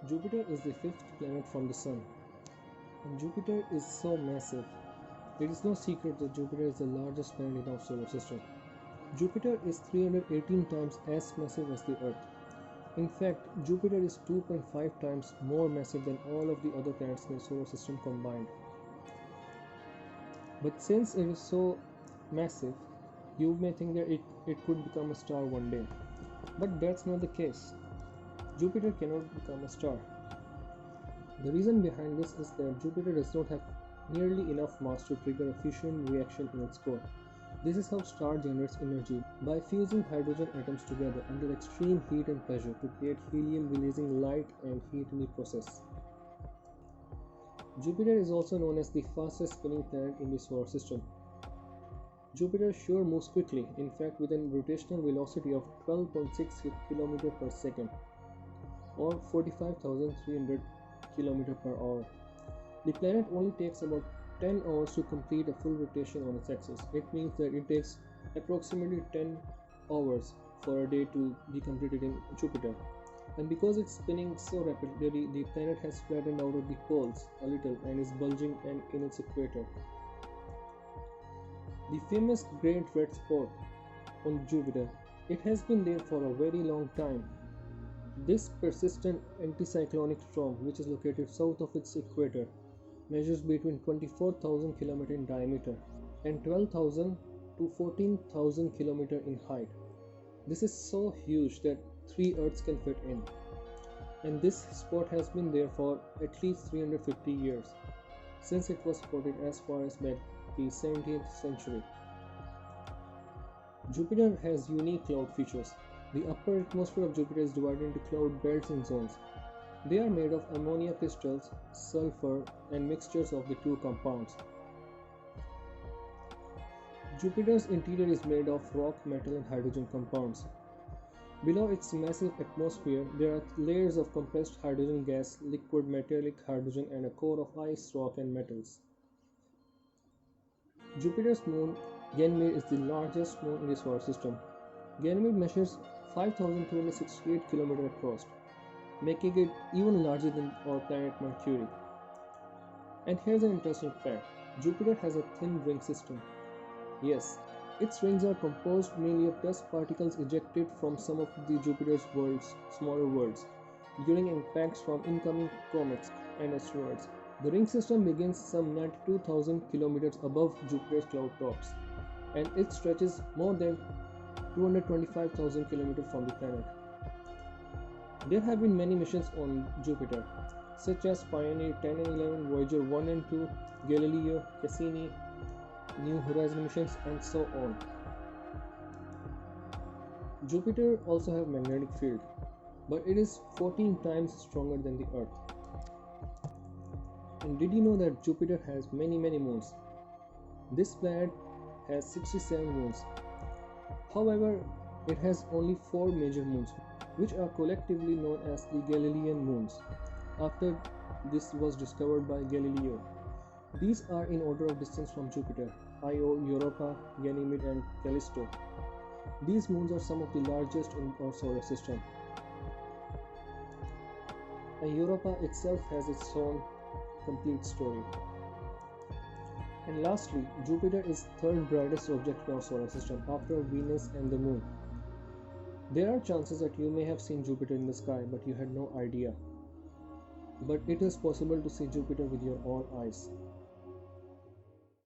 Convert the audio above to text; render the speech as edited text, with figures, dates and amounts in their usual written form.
Jupiter is the fifth planet from the Sun, and Jupiter is so massive. It is no secret that Jupiter is the largest planet in our solar system. Jupiter is 318 times as massive as the Earth. In fact, Jupiter is 2.5 times more massive than all of the other planets in the solar system combined. But since it is so massive, you may think that it could become a star one day. But that's not the case. Jupiter cannot become a star. The reason behind this is that Jupiter does not have nearly enough mass to trigger a fission reaction in its core. This is how star generates energy, by fusing hydrogen atoms together under extreme heat and pressure to create helium, releasing light and heat in the process. Jupiter is also known as the fastest spinning planet in the solar system. Jupiter sure moves quickly, in fact with a rotational velocity of 12.6 km per second or 45,300 km per hour. The planet only takes about 10 hours to complete a full rotation on its axis. It means that it takes approximately 10 hours for a day to be completed in Jupiter. And because it's spinning so rapidly, the planet has flattened out of the poles a little and is bulging in its equator. The famous Great Red Spot on Jupiter, it has been there for a very long time. This persistent anticyclonic storm, which is located south of its equator, measures between 24,000 km in diameter and 12,000 to 14,000 km in height. This is so huge that 3 Earths can fit in. And this spot has been there for at least 350 years, since it was spotted as far as back the 17th century. Jupiter has unique cloud features. The upper atmosphere of Jupiter is divided into cloud belts and zones. They are made of ammonia crystals, sulfur, and mixtures of the two compounds. Jupiter's interior is made of rock, metal, and hydrogen compounds. Below its massive atmosphere, there are layers of compressed hydrogen gas, liquid metallic hydrogen, and a core of ice, rock, and metals. Jupiter's moon, Ganymede, is the largest moon in the solar system. Ganymede measures 5,268 km across, making it even larger than our planet Mercury. And here's an interesting fact. Jupiter has a thin ring system. Yes, its rings are composed mainly of dust particles ejected from some of the Jupiter's smaller worlds, during impacts from incoming comets and asteroids. The ring system begins some 92,000 km above Jupiter's cloud tops, and it stretches more than 225,000 km from the planet. There have been many missions on Jupiter, such as Pioneer 10 and 11, Voyager 1 and 2, Galileo, Cassini, New Horizons missions, and so on. Jupiter also has a magnetic field, but it is 14 times stronger than the Earth. And did you know that Jupiter has many moons? This planet has 67 moons. However, it has only 4 major moons, which are collectively known as the Galilean moons, after this was discovered by Galileo. These are in order of distance from Jupiter: Io, Europa, Ganymede, and Callisto. These moons are some of the largest in our solar system. And Europa itself has its own complete story. And lastly, Jupiter is third brightest object in our solar system after Venus and the Moon. There are chances that you may have seen Jupiter in the sky, but you had no idea. But it is possible to see Jupiter with your own eyes.